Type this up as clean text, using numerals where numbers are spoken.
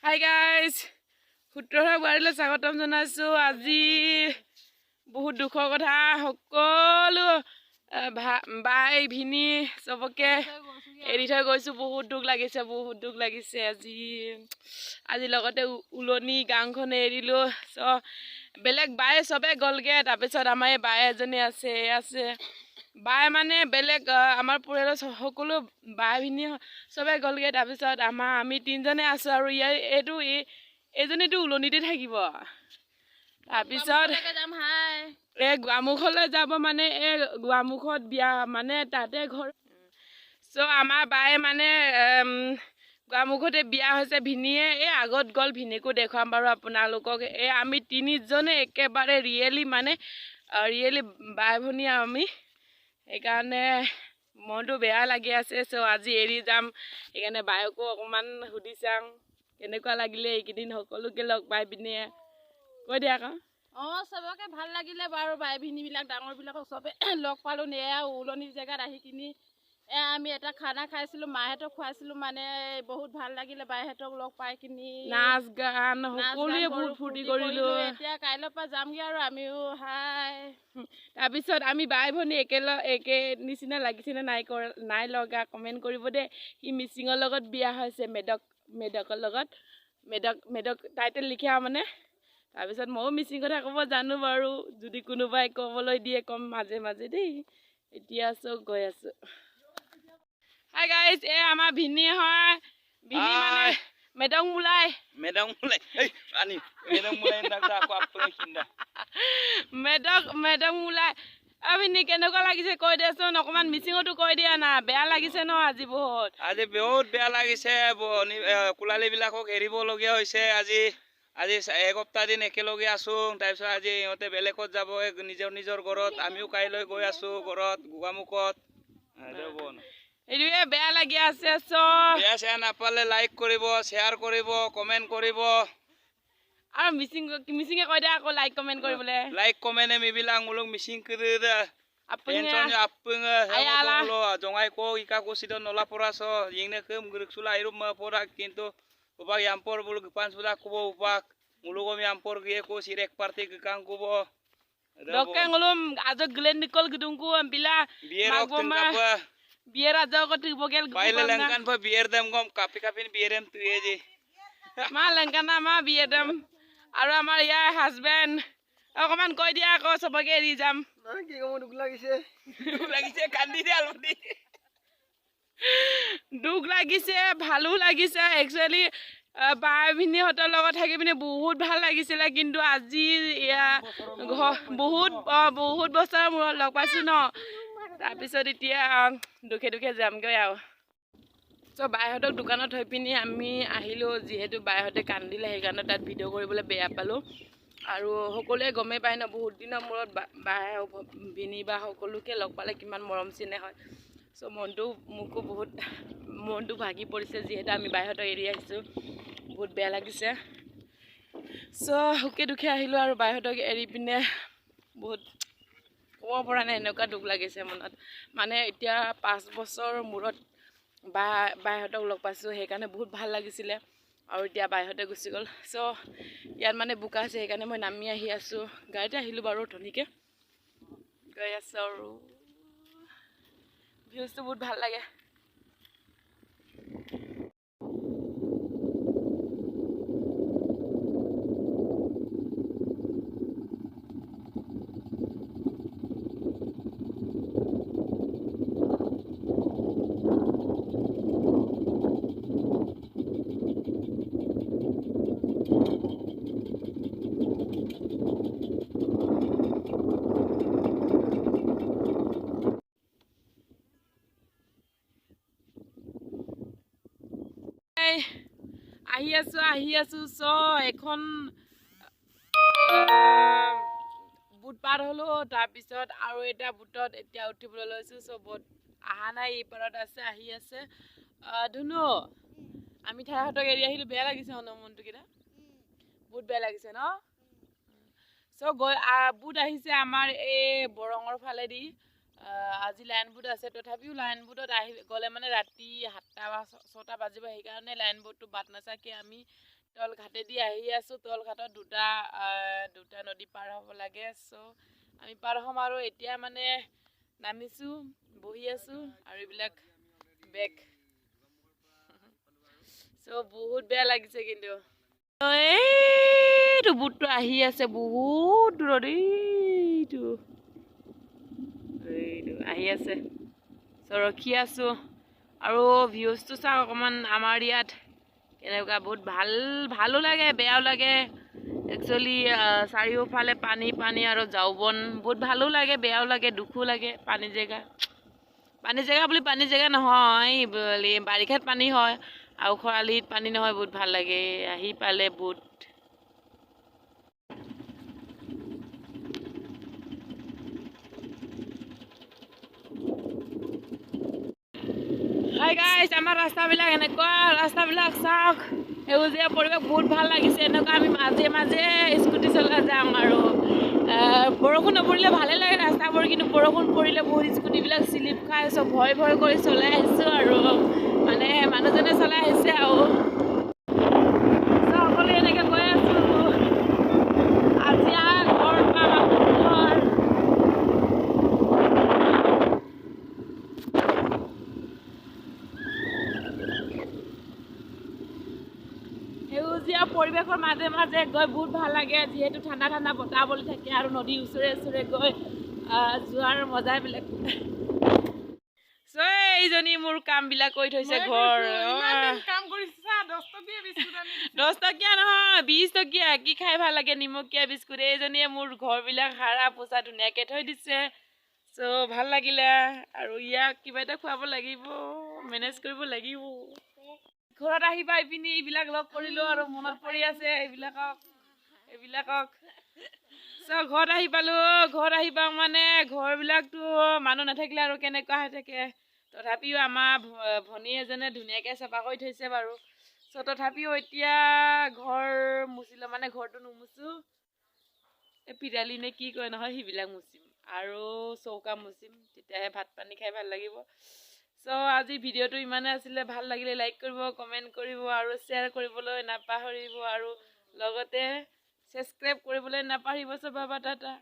Hi guys, Huttara Barile Sagatam Janasu Aji বহুত দুখৰ কথা সকলো বাই ভিনি সবকে এৰি থৈ গৈছো বহুত দুখ লাগিছে আজি লগতে উলনি গাংখন এৰিলো সো বেলেগ বাই সবে গলগে তাৰপিছত আমাৰ বাই এজনী আছে বাই মানে বেলেগ আমাৰ পৰিয়ালৰ সকলো বাই ভিনি সবে গলগে তাৰপিছত আমি তিনজনে আছো আৰু এজনীটো উলনিতে থাকিব তাৰপিছত গোৱামুখলৈ যাব মানে গোৱামুখত বিয়া মানে তাতে ঘৰ সো আমাৰ বাই মানে গোৱামুখতে বিয়া হৈছে ভিনিয়ে আগত গল ভিনিকো দেখাম বাৰু আপোনালোকক আমি তিনিজনে একেবাৰে ৰিয়েলি বাই ভনী আমি সেইকাৰণে মনটো বেয়া লাগি আছে সো আজি এৰি যাম সেইকাৰণে বায়কো অকমান সুধি চাম কেনেকুৱা লাগিলে এইকেইদিন সকলোকে লগ পাই পিনে কৈ দিয়া আকৌ সবকে ভাল লাগিলে বাৰু বাই ভিনি বিলাক ডাঙৰ বিলাকক সবে লগ পালো উলনি জেগাত আহি কিনি আমি এটা খানা খাইছিলো মাহেঁতক খুৱাইছিলো মানে বহুত ভাল লাগিলে বাইহেঁতক লগ পাই কিনি নাচ গান সকলোৱে বহুত ফূৰ্তি কৰিলো এতিয়া কাইলৈৰ পৰা যামগে আৰু আমিও তাৰপিছত আমি বাই ভনী একে নিচিনা লাগিছে নে নাই লগা কমেণ্ট কৰিব দেই সি মিচিঙৰ লগত বিয়া হৈছে মেডকৰ লগত মেডক টাইটেল লিখা মানে তাৰপিছত ময়ো মিচিং কথা ক'ব জানো বাৰু যদি কোনোবাই ক'বলৈ দিয়ে ক'ম মাজে মাজে দেই এতিয়া গৈ আছো হাই গাইজ আমাৰ ভিনি হয় ভিনি মানে মেডং মুলাই মেডং মুলাই ভিনি কেনেকুৱা লাগিছে কৈ দেচোন অকমান মিচিঙতো কৈ দিয়া না বেয়া লাগিছে ন আজি বহুত বেয়া লাগিছে কোলালী বিলাকক এৰিবলগীয়া হৈছে আজি এসপ্তাহ দিন একেলগে আছো তাৰপিছত আজি ইহঁতে বেলেগত যাব নিজৰ ঘৰত আমিও কাইলৈ গৈ আছো ঘৰত গোৱামুখত এইটোৱে বেয়া লাগি আছে বেয়া চেয়া নাপালে লাইক কৰিব শ্বেয়াৰ কৰিব কমেণ্ট কৰিব আৰু মিচিঙে কৈ দিয়া আকৌ লাইক কমেণ্ট কৰিবলৈ লাইক কমেণ্ট মিবিlang mulung mising kereda pensionnya apeng jongai ko ika ko sidon nola poraso yingna kem guruk sula irum ma porak kintu ubak yampor bulu gepan sula kubo ubak mulugom yampor gie ko sirek parti gekang kubo dokke ngulum ajo glen nikol gedungku ambila magoma biar aja ko tibogel baile lengkan pa biar dem gom kapi biarem tuye ji ma lengkan ma biadem আৰু আমাৰ ইয়াৰ husband অকমান কৈ দিয়া আকৌ সবকে এৰি যাম কি কম দুখ লাগিছে কান্দি দে আলমতি দুখ লাগিছে ভালো লাগিছে একচুৱেলি বাই ভিনিহঁতৰ লগত থাকি পিনে বহুত ভাল লাগিছিলে কিন্তু আজি বহুত বছৰৰ মূৰত লগ পাইছো ন তাৰপিছত এতিয়া দুখে যামগৈ আৰু বাইহঁতক দোকানত থৈ পিনি আমি আহিলোঁ যিহেতু বাইহঁতে কান্দিলে সেইকাৰণে তাত ভিডিঅ' কৰিবলৈ বেয়া পালোঁ আৰু সকলোৱে গমেই পায় ন বহুত দিনৰ মূৰত বাই ভিনি বা সকলোকে লগ পালে কিমান মৰম চিনে হয় মোকো বহুত মনটো ভাগি পৰিছে যিহেতু আমি বাইহঁতক এৰি আহিছোঁ বহুত বেয়া লাগিছে সুখে দুখে আহিলোঁ আৰু বাইহঁতক এৰি পিনে বহুত ক'ব পৰা নাই এনেকুৱা দুখ লাগিছে মনত মানে এতিয়া 5 বছৰ মূৰত বাইহঁতক লগ পাইছোঁ সেইকাৰণে বহুত ভাল লাগিছিলে আৰু এতিয়া বাইহঁতে গুচি গ'ল ইয়াত মানে বোকা আছে সেইকাৰণে মই নামি আহি আছোঁ গাড়ীতে আহিলোঁ বাৰু ধুনীয়াকৈ গৈ আছোঁ আৰু ভিউজটো বহুত ভাল লাগে আহি আছো এখন বুট পাৰ হলো তাৰপিছত আৰু এটা বুটত এতিয়া উঠিবলৈ লৈছো বহুত অহা নাই এই পাৰত আহি আছে ধুনু আমি ঠাইহঁতক এৰি আহিলো বেয়া লাগিছে মনটো কিনা বহুত বেয়া লাগিছে ন বুট আহিছে আমাৰ এই বৰঙৰ ফালেদি আজি লাইন বুট আছে তথাপিও লাইন বুটত আহি গ'লে মানে ৰাতি 7টা বা 6টা বাজিব সেইকাৰণে লাইন বুটটো বাট নাচাকে আমি তল ঘাটেদি আহি আছোঁ। তল ঘাটত দুটা নদী পাৰ হ'ব লাগে। চ' আমি পাৰ হ'ম আৰু এতিয়া মানে নামিছোঁ, বহি আছোঁ আৰু এইবিলাক বেগ। চ' বহুত বেয়া লাগিছে কিন্তু। এইটো বুটটো আহি আছে বহুত দূৰত, এইটো আহি আছে। চ' ৰখি আছোঁ আৰু ভিউজটো চাওঁ অকণমান। আমাৰ ইয়াত কেনেকুৱা বহুত ভালো লাগে, বেয়াও লাগে। একচুৱেলি চাৰিওফালে পানী আৰু ঝাউবন, বহুত ভালো লাগে, বেয়াও লাগে, দুখো লাগে। পানী জেগা বুলি পানী জেগা নহয়, বাৰিষাত পানী হয় আৰু খৰালিত পানী নহয়। বহুত ভাল লাগে আহি পালে বহুত। হাই গাইজ, আমাৰ ৰাস্তাবিলাক এনেকুৱা, ৰাস্তাবিলাক চাওক, সেউজীয়া পৰিৱেশ বহুত ভাল লাগিছে। এনেকুৱা আমি মাজে মাজে স্কুটি চলাই যাওঁ আৰু বৰষুণ নপৰিলে ভালে লাগে ৰাস্তাবোৰ, কিন্তু বৰষুণ পৰিলে বহুত স্কুটিবিলাক শ্লিপ খাই আছোঁ। ভয় কৰি চলাই আহিছোঁ আৰু মানে মানুহজনে চলাই আহিছে আৰু সকলোৱে এনেকৈ গৈ আছোঁ। আজি ঘৰ পাম ঘৰ। সেউজীয়া পৰিৱেশৰ মাজে মাজে গৈ বহুত ভাল লাগে, যিহেতু ঠাণ্ডা বতাহ বলি থাকে আৰু নদীৰ ওচৰে গৈ যোৱাৰ মজাই বেলেগ। এইজনী মোৰ কামবিলাক কৰি থৈছে ঘৰ। 10 টকীয়া নহয়, 20 টকীয়া। কি খাই ভাল লাগে, নিমখীয়া বিস্কুট। এইজনীয়ে মোৰ ঘৰবিলাক সাৰা পোচা ধুনীয়াকৈ থৈ দিছে। চ' ভাল লাগিলে আৰু ইয়াক কিবা এটা খুৱাব লাগিব, মেনেজ কৰিব লাগিব। ঘৰত আহি পাই পিনি এইবিলাক লগ কৰিলোঁ আৰু মনত পৰি আছে এইবিলাকক। চ' ঘৰত আহি পালোঁ। ঘৰত আহি পাওঁ মানে ঘৰবিলাকতো মানুহ নাথাকিলে আৰু কেনেকুৱা হৈ থাকে। তথাপিও আমাৰ ভনী এজনে ধুনীয়াকৈ চাফা কৰি থৈছে বাৰু। চ' তথাপিও এতিয়া ঘৰ মুচিলোঁ, মানে ঘৰটো নুমুচোঁ, পিৰালি নে কি কয় নহয়, সেইবিলাক মুচিম আৰু চৌকা মুচিম, তেতিয়াহে ভাত পানী খাই ভাল লাগিব। চ' আজি ভিডিঅ'টো ইমানে আছিলে। ভাল লাগিলে লাইক কৰিব, কমেণ্ট কৰিব আৰু শ্বেয়াৰ কৰিবলৈ নাপাহৰিব আৰু লগতে ছাবস্ক্ৰাইব কৰিবলৈ নাপাহৰিব। চ' বাবা টাটা।